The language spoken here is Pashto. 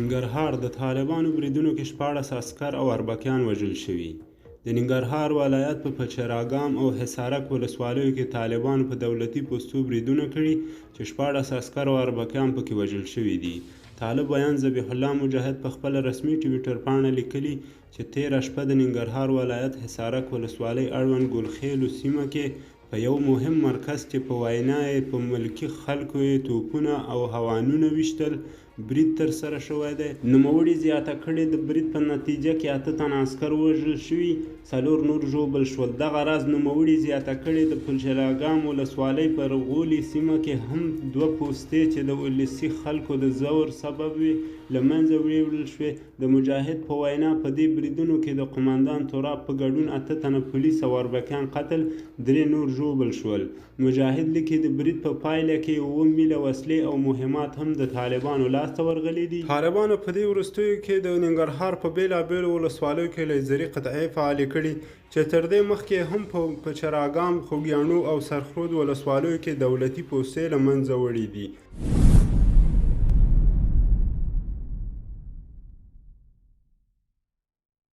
ننګرهار د طالبانو بریدونو کې 14 عسکر او اربکیان وژل شوي. د ننګرهار ولایت په پچراګام او حصارک ولسوالیو کې طالبانو په دولتي پوستو بریدونه کړي چې 14 عسکر او اربکیان پکې وژل شوي دي. طالب ویان ذبیح الله مجاهد په خپل رسمي ټویټر پاڼه لیکلي چې تېره شپه د ننګرهار ولایت حصارک ولسوالۍ اړوند ګلخیلو سیمه کې په یو مهم مرکز چې په وینا یې په ملکي خلکو یې توپونه او هوانونه ویشتل برید ترسره شوی دی. نوموړي زیاته کړې د برید په نتیجه کې 8 تن عسکر وژل شوي، 4 نور ژوبل شول. دغه راز نوموړي زیاته کړې د پلچراګام ولسوالۍ په رغولي سیمه کې هم 2 پوستې چې د ولسي خلکو د زور سبب وي له منځه وړل شوې. د مجاهد په وینا په دې بریدونو کې د قماندان تراب په ګډون 8 تنه پولیس او اربکیان قتل، 3 نور ژوبل شول. مجاهد لیکي د برید په پایله کې 9 میله وسلې او مهمات هم د طالبانو لاسته ورغلي دي. طالبانو په دې وروستیو کې د ننګرهار په بېلابېلو ولسوالیو کې لیزري قطعې فعالې کړي چې تر دې مخکې هم په پچراګام، خوږیاڼو او سرخرود ولسوالیو کې دولتي پوستې له منځه وړي دي.